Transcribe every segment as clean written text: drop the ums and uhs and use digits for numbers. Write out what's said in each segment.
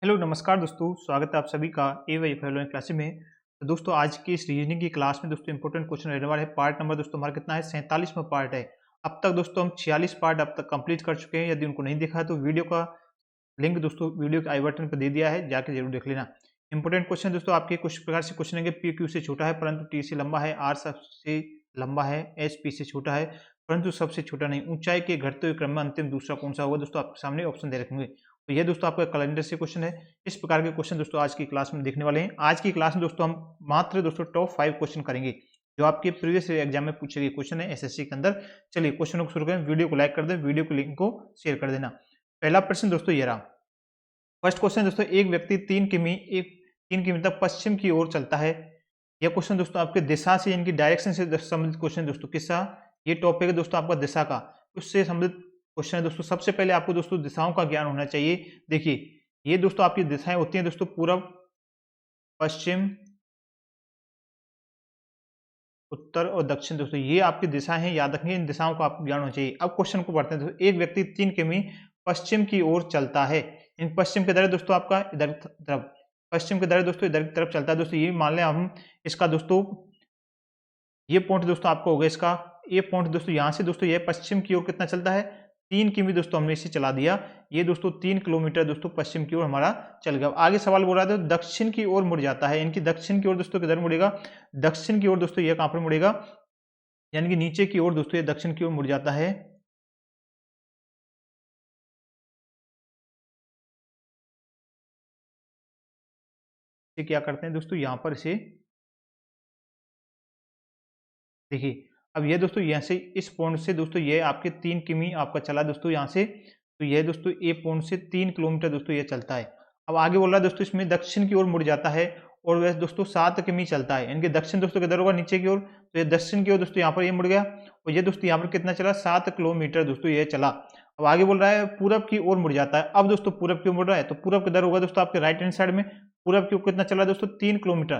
Hello नमस्कार दोस्तों, स्वागत है आप सभी का ए वाई फैलोइंग क्लासेस में। तो दोस्तों आज की इस रीजनिंग की क्लास में दोस्तों इंपॉर्टेंट क्वेश्चन रहने वाला है। पार्ट नंबर दोस्तों हमारा कितना है, 47वां पार्ट है। अब तक दोस्तों हम 46 पार्ट अब तक कंप्लीट कर चुके हैं। यदि उनको नहीं देखा है तो वीडियो का लिंक दोस्तों वीडियो के आई बटन पर दे दिया है, जाके जरूर देख लेना। इंपॉर्टेंट क्वेश्चन दोस्तों आपके कुछ प्रकार से क्वेश्चन होंगे। पी क्यू से छोटा है परंतु टी से लंबा है, आर सबसे लंबा है, एस पी से छोटा है परंतु सबसे छोटा नहीं, ऊंचाई के घटते हुए क्रम में अंतिम दूसरा कौन सा होगा। दोस्तों आपके सामने ऑप्शन दे रखेंगे। तो ये दोस्तों आपका कैलेंडर से क्वेश्चन है। इस प्रकार के क्वेश्चन दोस्तों आज की क्लास में देखने वाले हैं। आज की क्लास में दोस्तों हम मात्र दोस्तों टॉप 5 क्वेश्चन करेंगे जो आपके प्रीवियस एग्जाम में पूछे गए क्वेश्चन है एसएससी के अंदर। चलिए क्वेश्चनों को शुरू करें। वीडियो को लाइक कर दें, वीडियो को लिंक को शेयर कर देना। पहला प्रश्न दोस्तों ये रहा। फर्स्ट क्वेश्चन दोस्तों, एक व्यक्ति 3 किमी तक पश्चिम की ओर चलता है। यह क्वेश्चन दोस्तों आपके दिशा से इनकी डायरेक्शन से संबंधित क्वेश्चन दोस्तों। किसका ये टॉपिक है दोस्तों आपका, दिशा का, उससे संबंधित क्वेश्चन है दोस्तों। सबसे पहले आपको दोस्तों दिशाओं का ज्ञान होना चाहिए। देखिए ये दोस्तों आपकी दिशाएं होती हैं दोस्तों, पूर्व, पश्चिम, उत्तर और दक्षिण। दोस्तों ये आपकी दिशा है, याद रखिए इन दिशाओं का आपको ज्ञान होना चाहिए। अब क्वेश्चन को पढ़ते हैं दोस्तों। एक व्यक्ति 3 किमी पश्चिम की ओर चलता है। इन पश्चिम के दर दोस्तों आपका इधर तरफ, पश्चिम के दर दोस्तों इधर की तरफ चलता है। दोस्तों ये मान लें हम इसका दोस्तों ये पॉइंट दोस्तों आपको होगा इसका, ये पॉइंट दोस्तों यहाँ से दोस्तों ये पश्चिम की ओर कितना चलता है, 3 किमी दोस्तों हमने इसे चला दिया। ये दोस्तों 3 किलोमीटर दोस्तों पश्चिम की ओर हमारा चल गया। आगे सवाल बोल रहा था दक्षिण की ओर मुड़ जाता है। इनकी दक्षिण की ओर दोस्तों किधर मुड़ेगा, दक्षिण की ओर दोस्तों ये कहां पर मुड़ेगा, यानी कि नीचे की ओर दोस्तों ये दक्षिण की ओर मुड़ जाता है। क्या करते हैं दोस्तों यहाँ पर इसे देखिए। अब ये दोस्तों यहाँ से इस पॉइंट से दोस्तों ये आपके 3 किमी आपका चला दोस्तों यहाँ से, तो ये दोस्तों ए पॉइंट से 3 किलोमीटर दोस्तों ये चलता है। अब आगे बोल रहा है दोस्तों इसमें दक्षिण की ओर मुड़ जाता है और वह दोस्तों 7 किमी चलता है। इनके दक्षिण दोस्तों किधर होगा, नीचे की ओर, तो ये दक्षिण की ओर दोस्तों यहाँ पर ये मुड़ गया और ये दोस्तों यहाँ पर कितना चला, 7 किलोमीटर दोस्तों ये चला। अब आगे बोल रहा है पूरब की ओर मुड़ जाता है। अब दोस्तों पूरब की ओर मुड़ रहा है तो पूरब किधर होगा दोस्तों आपके राइट हैंड साइड में। पूरब की ओर कितना चला दोस्तों, 3 किलोमीटर,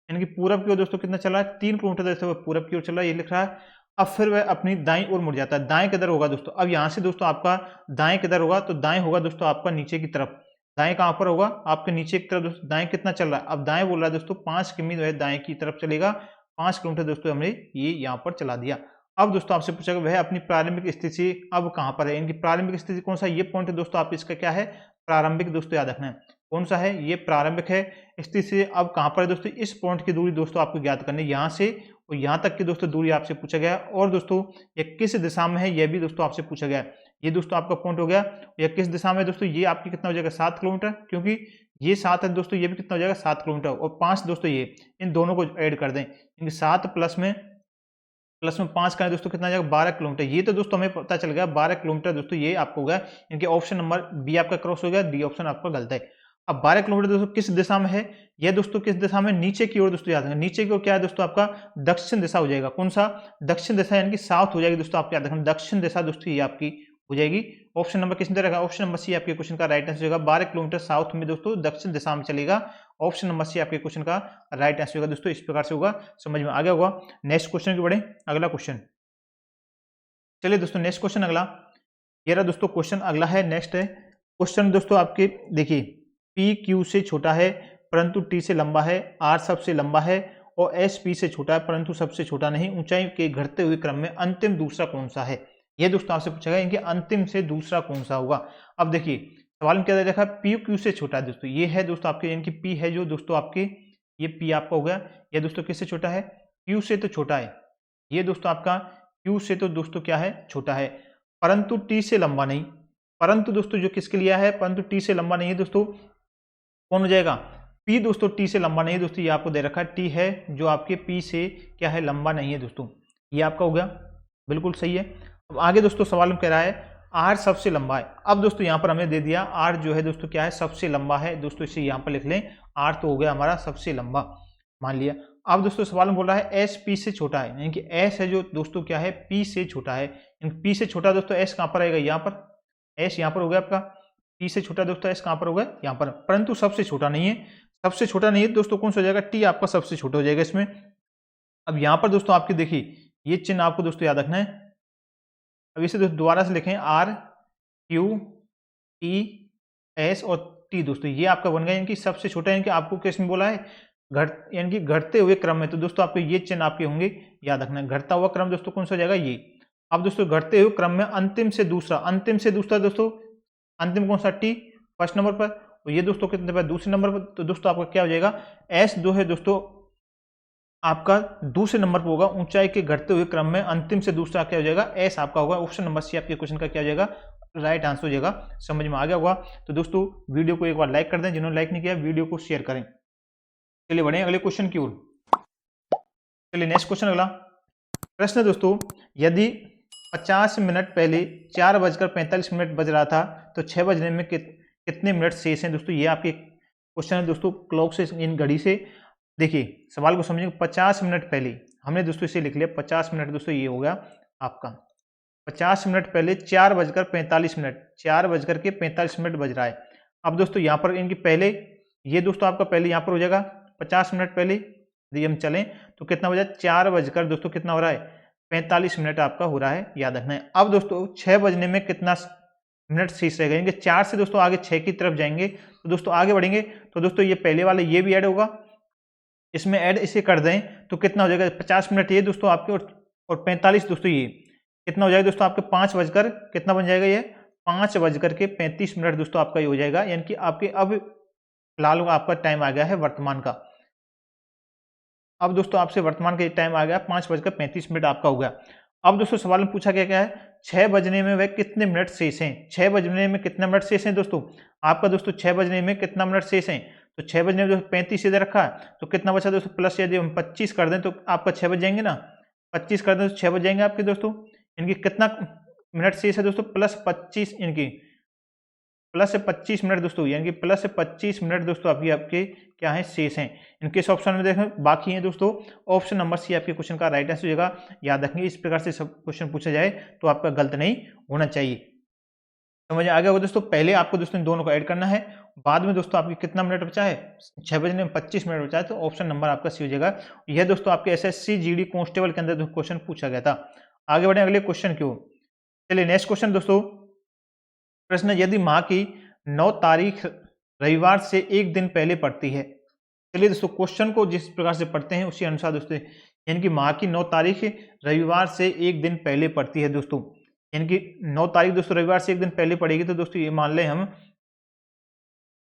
यानी कि पूरब की ओर दोस्तों कितना चला है, 3 किलोमीटर दोस्तों पूरब की ओर चला, ये लिख रहा है। अब फिर वह अपनी दाईं ओर मुड़ जाता है। दाएं किधर होगा दोस्तों, अब यहाँ से दोस्तों आपका दाएं किधर होगा, तो दाएं होगा दोस्तों आपका नीचे की तरफ। दाएं कहां पर होगा, आपके नीचे की तरफ दोस्तों। दाएं कितना चल रहा है, अब दाएं बोल रहा है दोस्तों 5 किमी जो है दाएं की तरफ चलेगा। 5 किलोमीटर दोस्तों हमने ये यहाँ पर चला दिया। अब दोस्तों आपसे पूछा वह अपनी प्रारंभिक स्थिति से अब कहां पर है। इनकी प्रारंभिक स्थिति कौन सा, ये पॉइंट है दोस्तों आप इसका क्या है, प्रारंभिक दोस्तों याद रखना है कौन सा है, ये प्रारंभिक है। स्थिति से अब कहां पर है दोस्तों, इस पॉइंट की दूरी दोस्तों आपको ज्ञात करनी है। यहाँ से और यहाँ तक की दोस्तों दूरी आपसे पूछा गया है। और दोस्तों ये किस दिशा में है, यह भी दोस्तों आपसे पूछा गया है। ये दोस्तों आपका पॉइंट हो गया, यह किस दिशा में दोस्तों, ये आपकी कितना हो जाएगा 7 किलोमीटर, क्योंकि ये 7 है दोस्तों, ये भी कितना हो जाएगा 7 किलोमीटर और 5 दोस्तों ये, इन दोनों को ऐड कर दें। इनके 7 प्लस में 5 का है दोस्तों कितना जाएगा 12 किलोमीटर। ये तो दोस्तों हमें पता चल गया 12 किलोमीटर दोस्तों ये आपको हो गया। इनके ऑप्शन नंबर बी आपका क्रॉस हो गया, डी ऑप्शन आपका गलत है। अब 12 किलोमीटर दोस्तों किस दिशा में है, यह दोस्तों किस दिशा में, नीचे की ओर दोस्तों याद रखना। नीचे की ओर क्या है दोस्तों आपका दक्षिण दिशा हो जाएगा। कौन सा, दक्षिण दिशा, यानी कि साउथ हो जाएगी दोस्तों आपको याद रखना। दक्षिण दिशा दोस्तों ये आपकी हो जाएगी। ऑप्शन नंबर किसने दे रखा, ऑप्शन नंबर सी आपके क्वेश्चन का राइट आंसर होगा। 12 किलोमीटर साउथ में दोस्तों दक्षिण दिशा में चलेगा। ऑप्शन नंबर सी आपके क्वेश्चन का राइट आंसर होगा दोस्तों। इस प्रकार से होगा, समझ में आ गया होगा। नेक्स्ट क्वेश्चन की बढ़े, अगला क्वेश्चन। चलिए दोस्तों नेक्स्ट क्वेश्चन अगला, ये रहा दोस्तों क्वेश्चन अगला है। नेक्स्ट है क्वेश्चन दोस्तों आपके, देखिए पी क्यू से छोटा है परंतु टी से लंबा है, आर सबसे लंबा है और एस पी से छोटा है परंतु सबसे छोटा नहीं, ऊंचाई के घटते हुए क्रम में अंतिम दूसरा कौन सा है। यह दोस्तों आपसे पूछा गया इनके अंतिम से दूसरा कौन सा होगा। अब देखिए सवाल में क्या दे रखा है, पी क्यू से छोटा है दोस्तों। ये है दोस्तों आपके, इनकी पी है जो दोस्तों आपके, ये पी आपका हो गया। यह दोस्तों किससे छोटा है, क्यू से तो छोटा है। ये दोस्तों आपका क्यू से तो दोस्तों क्या है, छोटा है, परंतु टी से लंबा नहीं। परंतु दोस्तों जो किसके लिए है, परंतु टी से लंबा नहीं है दोस्तों, कौन हो जाएगा, पी दोस्तों टी से लंबा नहीं है दोस्तों। ये आपको दे रखा है टी है जो आपके पी से क्या है, लंबा नहीं है दोस्तों। ये आपका हो गया, बिल्कुल सही है। अब आगे दोस्तों सवाल में कह रहा है आर सबसे लंबा है। अब दोस्तों यहाँ पर हमने दे दिया आर जो है दोस्तों क्या है, सबसे लंबा है दोस्तों। इसे यहाँ पर लिख लें, आर तो हो गया हमारा सबसे लंबा, मान लिया। अब दोस्तों सवाल में बोल रहा है एस पी से छोटा है, यानी कि एस है जो दोस्तों क्या है, पी से छोटा है। पी से छोटा दोस्तों एस कहाँ पर आएगा, यहाँ पर, एस यहाँ पर हो गया आपका। पी से छोटा दोस्तों एस कहाँ पर होगा, यहाँ पर, परंतु सबसे छोटा नहीं है। सबसे छोटा नहीं है दोस्तों, कौन सा हो जाएगा, टी आपका सबसे छोटा हो जाएगा इसमें। अब यहाँ पर दोस्तों आपके देखिए ये चिन्ह आपको दोस्तों याद रखना है। अब इसे दोस्तों दोबारा से लिखें, आर क्यू टी एस और टी दोस्तों, ये आपका बन गया यानी कि सबसे छोटा, यानी कि आपको किसमें बोला है यानी कि घटते हुए क्रम में। तो दोस्तों आपके ये चिन्ह आपके होंगे, याद रखना। घटता हुआ क्रम दोस्तों कौन सा हो जाएगा, ये। अब दोस्तों घटते हुए क्रम में अंतिम से दूसरा दोस्तों, अंतिम कौन सा, टी फर्स्ट नंबर पर, और ये दोस्तों कितने पर, दूसरे नंबर पर। तो दोस्तों आपका क्या हो जाएगा, एस जो है दोस्तों आपका दूसरे नंबर पर होगा, ऊंचाई के घटते हुए क्रम में अंतिम से दूसरा क्या हो जाएगा, एस आपका होगा। ऑप्शन नंबर सी आपके क्वेश्चन का क्या हो जाएगा, राइट आंसर हो जाएगा। समझ में आ गया होगा। तो दोस्तों वीडियो को एक बार लाइक कर दें, जिन्होंने लाइक नहीं किया वीडियो को शेयर करें। चलिए बढ़े अगले क्वेश्चन की ओर। चलिए नेक्स्ट क्वेश्चन अगला प्रश्न दोस्तों, यदि 50 मिनट पहले 4:45 बज रहा था तो 6 बजने में कितने मिनट शेष हैं दोस्तों। ये आपके क्वेश्चन है दोस्तों, क्लॉक से, इन घड़ी से। देखिए सवाल को समझिए, 50 मिनट पहले हमने दोस्तों इसे लिख लिया 50 मिनट दोस्तों, ये हो गया आपका 50 मिनट पहले 4:45 बज रहा है। अब दोस्तों यहाँ पर इनकी पहले, ये दोस्तों आपका पहले यहाँ पर हो जाएगा 50 मिनट पहले, यदि हम चलें तो कितना हो जाए, 4 बजकर दोस्तों कितना हो रहा है, 45 मिनट आपका हो रहा है, याद रखना है। अब दोस्तों 6 बजने में कितना मिनट शेष रहेगा, यानी 4 से दोस्तों आगे 6 की तरफ जाएंगे। तो दोस्तों आगे बढ़ेंगे तो दोस्तों ये पहले वाले ये भी ऐड होगा, इसमें ऐड इसे कर दें तो कितना हो जाएगा, 50 मिनट ये दोस्तों आपके, और 45 दोस्तों ये कितना हो जाएगा दोस्तों आपके 5 बजकर कितना बन जाएगा, ये 5:35 दोस्तों आपका ये हो जाएगा। यानी कि आपके अब फिलहाल आपका टाइम आ गया है वर्तमान का। अब दोस्तों आपसे वर्तमान का टाइम आ गया 5:35 आपका हो गया। अब दोस्तों सवाल में पूछा क्या है, 6 बजने में वह कितने मिनट शेष हैं। 6 बजने में कितना मिनट शेष हैं दोस्तों आपका, दोस्तों 6 बजने में कितना मिनट शेष हैं। तो 6 बजने में 35 इधर रखा है, तो कितना बचा दोस्तों, प्लस यदि हम 25 कर दें तो आपका 6 बज जाएंगे ना, 25 कर दें तो 6 बज जाएंगे आपके दोस्तों। इनकी कितना मिनट शेष है दोस्तों, +25, इनकी +25 मिनट दोस्तों, यानी कि +25 मिनट दोस्तों आपके क्या है, शेष हैं। इनके इस ऑप्शन में देखें बाकी हैं दोस्तों, ऑप्शन नंबर सी आपके क्वेश्चन का राइट आंसर हो जाएगा। याद रखेंगे इस प्रकार से सब क्वेश्चन पूछा जाए तो आपका गलत नहीं होना चाहिए। समझ आ गया होगा दोस्तों। पहले आपको दोस्तों इन दोनों को ऐड करना है, बाद में दोस्तों आपकी कितना मिनट बचा है, 6 बजने में 25 मिनट बचा है, तो ऑप्शन नंबर आपका सी हो जाएगा। यह दोस्तों आपके SSC GD कांस्टेबल के अंदर क्वेश्चन पूछा गया था। आगे बढ़े अगले क्वेश्चन की ओर। चलिए नेक्स्ट क्वेश्चन दोस्तों, प्रश्न, यदि माह की 9 तारीख रविवार से एक दिन पहले पड़ती है। चलिए दोस्तों क्वेश्चन को जिस प्रकार से पढ़ते हैं उसी अनुसार दोस्तों, यानी कि माह की 9 तारीख रविवार से एक दिन पहले पड़ती है दोस्तों, यानी कि 9 तारीख दोस्तों रविवार से एक दिन पहले पड़ेगी। तो दोस्तों ये मान लें हम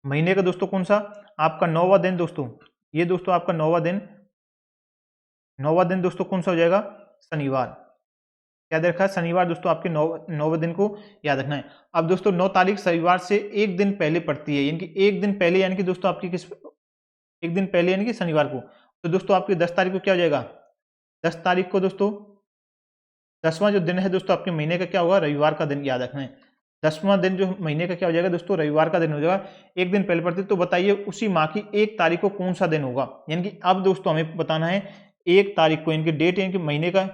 महीने का दोस्तों कौन सा, आपका 9वां दिन दोस्तों, ये दोस्तों आपका 9वां दिन दोस्तों कौन सा हो जाएगा, शनिवार। याद रखा है शनिवार दोस्तों आपके 9वें दिन को याद रखना है। अब दोस्तों 9 तारीख रविवार से एक दिन पहले पड़ती है, यानी कि एक दिन पहले, यानी कि दोस्तों आपकी एक दिन पहले यानी कि शनिवार को। तो दोस्तों आपकी 10 तारीख को क्या हो जाएगा, 10 तारीख को दोस्तों 10वां जो दिन है दोस्तों आपके महीने का क्या होगा, रविवार का दिन, याद रखना है। 10वां दिन जो महीने का क्या हो जाएगा दोस्तों, रविवार का दिन हो जाएगा, एक दिन पहले पड़ती है। तो बताइए उसी माह की 1 तारीख को कौन सा दिन होगा, यानी कि अब दोस्तों हमें बताना है 1 तारीख को, इनकी डेट यानी कि महीने का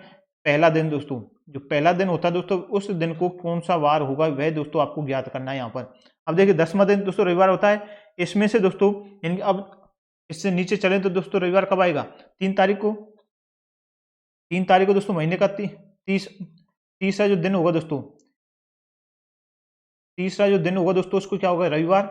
पहला दिन दोस्तों, जो पहला दिन होता है दोस्तों उस दिन को कौन सा वार होगा, वह दोस्तों आपको ज्ञात करना है यहाँ पर। अब देखिए 10वां दिन दोस्तों रविवार होता है, इसमें से दोस्तों यानी कि अब इससे नीचे चलें तो दोस्तों रविवार कब आएगा, 3 तारीख को। 3 तारीख को दोस्तों महीने का तीसरा जो दिन होगा दोस्तों, तीसरा जो दिन होगा दोस्तों उसको क्या होगा, रविवार,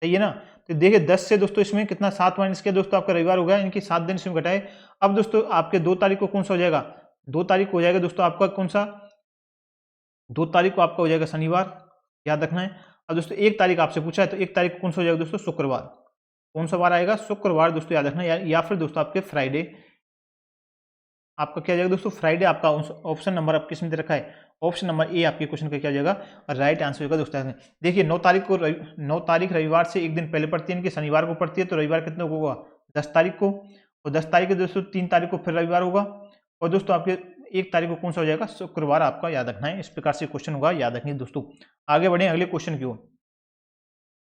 सही है ना। तो देखिए 10 से दोस्तों इसमें कितना 7 माइनस किया दोस्तों आपका रविवार हो गया, इनकी 7 दिन इसमें घटाए। अब दोस्तों आपके 2 तारीख को कौन सा हो जाएगा, 2 तारीख को हो जाएगा दोस्तों आपका कौन सा, 2 तारीख को आपका हो जाएगा शनिवार, याद रखना है। अब दोस्तों 1 तारीख आपसे पूछा है तो 1 तारीख को कौन सा हो जाएगा दोस्तों, शुक्रवार। कौन सा वार आएगा, शुक्रवार दोस्तों, याद रखना है। या फिर दोस्तों आपके फ्राइडे, आपका क्या जाएगा दोस्तों, फ्राइडे। आपका ऑप्शन नंबर आपके किसमें दे रखा है, ऑप्शन नंबर ए आपके क्वेश्चन का क्या हो जाएगा, राइट आंसर होगा दोस्तों। देखिए 9 तारीख रविवार से एक दिन पहले पड़ती है, इनकी शनिवार को पड़ती है, तो रविवार कितने को होगा, 10 तारीख को। और 10 तारीख को दोस्तों 3 तारीख को फिर रविवार होगा, और दोस्तों आपके 1 तारीख को कौन सा हो जाएगा, शुक्रवार, आपका याद रखना है। इस प्रकार से क्वेश्चन होगा, याद रखिए दोस्तों। आगे बढ़े अगले क्वेश्चन की ओर।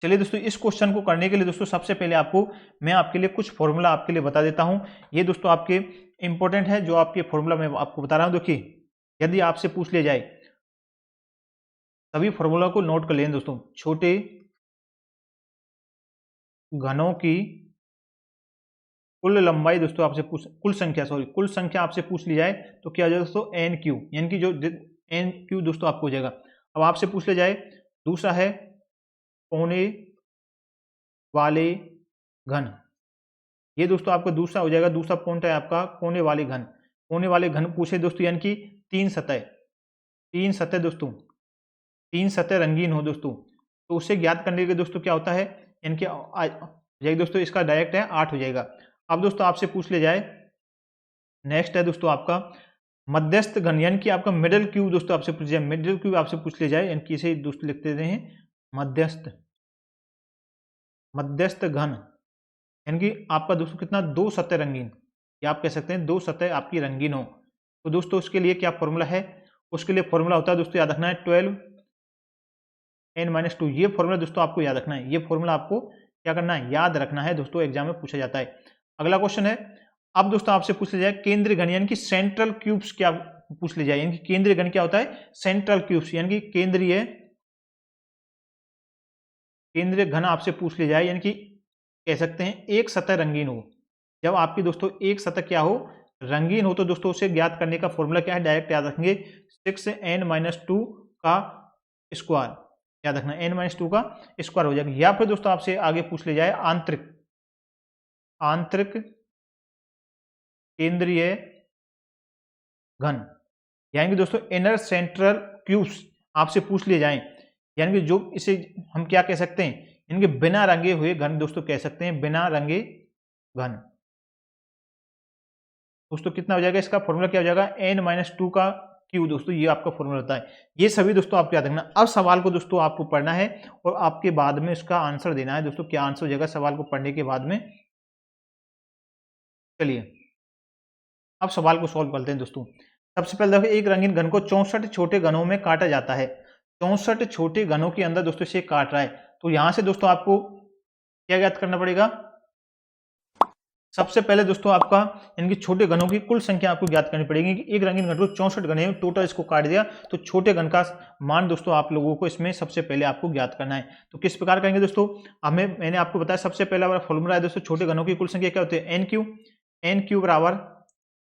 चलिए दोस्तों इस क्वेश्चन को करने के लिए दोस्तों सबसे पहले मैं आपके लिए कुछ फॉर्मूला आपके लिए बता देता हूं। ये दोस्तों आपके इंपॉर्टेंट है, जो आपके फॉर्मूला मैं आपको बता रहा हूं। देखिए यदि आपसे पूछ लिया जाए, सभी फॉर्मूला को नोट कर लें दोस्तों। छोटे घनों की कुल लंबाई दोस्तों आपसे कुल संख्या आपसे पूछ ली जाए तो क्या हो जाएगा दोस्तों, एन क्यू, यानी कि जो एन क्यू दोस्तों आपको हो जाएगा। अब आपसे पूछ लिया जाए दूसरा है कोने वाले घन। ये दोस्तों आपका दूसरा हो जाएगा, दूसरा पॉइंट है आपका कोने वाले घन। कोने वाले घन पूछे दोस्तों, यानी कि 3 सतह, 3 सतह दोस्तों, 3 सतह रंगीन हो दोस्तों, तो उसे ज्ञात करने के दोस्तों क्या होता है, यानी कि दोस्तों इसका डायरेक्ट है 8 हो जाएगा। अब दोस्तों आपसे पूछ ले जाए, नेक्स्ट है दोस्तों आपका मध्यस्थ घन, यानी कि आपका मिडिल क्यूब दोस्तों आपसे पूछ जाए, मिडिल क्यूब आपसे पूछ ले जाए, यानी कि इसे दोस्तों लिख देते हैं मध्यस्थ, मध्यस्थ घन, यानी कि आपका दोस्तों कितना, 2 सतह रंगीन, या आप कह सकते हैं 2 सतह आपकी रंगीन हो। तो दोस्तों उसके लिए क्या फॉर्मूला है, उसके लिए फॉर्मूला होता है दोस्तों, याद रखना है 12n-2। ये फॉर्मूला दोस्तों आपको याद रखना है, ये फॉर्मूला आपको क्या करना है, याद रखना है दोस्तों, एग्जाम में पूछा जाता है। अगला क्वेश्चन है, अब दोस्तों आपसे पूछ लिया जाए केंद्रीय घन, यानी कि सेंट्रल क्यूब्स क्या पूछ लिया जाए, यानी कि केंद्रीय घन क्या होता है, सेंट्रल क्यूब्स, यानी कि केंद्रीय घन आपसे पूछ लिया जाए, यानी कि कह सकते हैं एक सतह रंगीन हो। जब आपकी दोस्तों एक सतह क्या हो, रंगीन हो, तो दोस्तों उसे ज्ञात करने का फॉर्मूला क्या है, डायरेक्ट याद रखेंगे 6n-2 का स्क्वायर, याद रखना n-2 का स्क्वायर हो जाएगा। या फिर दोस्तों आपसे आगे पूछ ले जाए आंतरिक केंद्रीय घन, यानी कि दोस्तों इनर सेंट्रल क्यूब्स आपसे पूछ लिए जाएं, यानी कि जो इसे हम क्या कह सकते हैं, इनके बिना रंगे हुए घन दोस्तों कह सकते हैं, बिना रंगे घन। दोस्तों कितना हो जाएगा, इसका फॉर्मूला क्या हो जाएगा, n-2 का क्यू दोस्तों, ये आपका फॉर्मूला होता है। ये सभी दोस्तों आपको याद रखना। अब सवाल को दोस्तों आपको पढ़ना है और आपके बाद में इसका आंसर देना है दोस्तों, क्या आंसर हो जाएगा सवाल को पढ़ने के बाद में। चलिए अब सवाल को सॉल्व करते हैं दोस्तों। सबसे पहले देखो, एक रंगीन घन को 64 छोटे घनों में काटा जाता है। 64 छोटे घनों के अंदर दोस्तों इसे काट रहा है, तो यहां से दोस्तों आपको क्या ज्ञात करना पड़ेगा, सबसे पहले दोस्तों आपका इनके छोटे घनों की कुल संख्या आपको ज्ञात करनी पड़ेगी कि एक रंगीन घन को 64 घने टोटल इसको काट दिया, तो छोटे घन का मान दोस्तों आप लोगों को इसमें सबसे पहले आपको ज्ञात करना है। तो किस प्रकार करेंगे दोस्तों, मैंने आपको बताया सबसे पहला वाला फॉर्मूला है दोस्तों, छोटे घनों की कुल संख्या क्या होती है, एन क्यू बराबर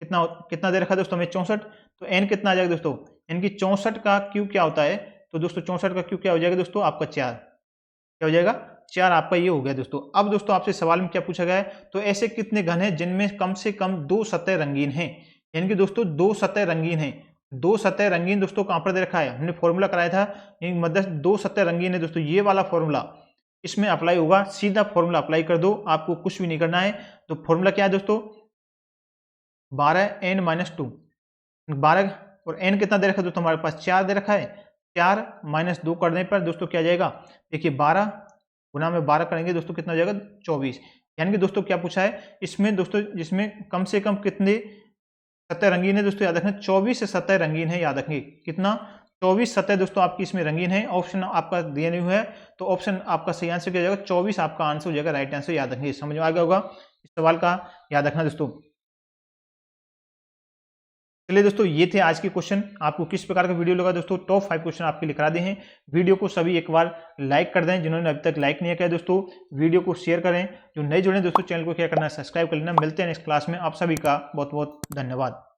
कितना दे रखा है दोस्तों हमें 64, तो एन कितना आ जाएगा दोस्तों, इनकी 64 का क्यू क्या होता है, तो दोस्तों 64 का क्यू क्या हो जाएगा दोस्तों आपका 4, क्या हो जाएगा 4, आपका ये हो गया दोस्तों। अब दोस्तों आपसे सवाल में क्या पूछा गया है, तो ऐसे कितने घन हैं जिनमें कम से कम 2 सतह रंगीन हैं, यानी कि दोस्तों 2 सतह रंगीन हैं। 2 सतह रंगीन दोस्तों कहां पर दे रखा है, हमने फॉर्मूला कराया था, मध्य 2 सतह रंगीन है दोस्तों, ये वाला फॉर्मूला इसमें अप्लाई होगा, सीधा फॉर्मूला अप्लाई कर दो, आपको कुछ भी नहीं करना है। तो फॉर्मूला क्या है दोस्तों, 12n-2, 12 और n कितना दे रखा है दोस्तों, हमारे पास 4 दे रखा है, 4 - 2 करने पर दोस्तों क्या जाएगा, देखिए 12 गुना में 12 करेंगे दोस्तों कितना हो जाएगा 24, यानी कि दोस्तों क्या पूछा है इसमें दोस्तों, जिसमें कम से कम कितने सतह रंगीन है दोस्तों, याद रखें 24 सतह रंगीन है, याद रखेंगे कितना 24 सतह दोस्तों आपकी इसमें रंगीन है। ऑप्शन आपका दिया नहीं हुआ है, तो ऑप्शन आपका सही आंसर क्या जाएगा 24, आपका आंसर हो जाएगा राइट आंसर, याद रखेंगे। समझ में आ गया होगा इस सवाल का, याद रखना दोस्तों। चलिए दोस्तों ये थे आज के क्वेश्चन, आपको किस प्रकार का वीडियो लगा दोस्तों, टॉप 5 क्वेश्चन आपके लिए करा दिए हैं। वीडियो को सभी एक बार लाइक कर दें, जिन्होंने अभी तक लाइक नहीं किया दोस्तों वीडियो को शेयर करें, जो नए जुड़े दोस्तों चैनल को क्या करना है सब्सक्राइब कर लेना। मिलते हैं नेक्स्ट क्लास में, आप सभी का बहुत बहुत धन्यवाद।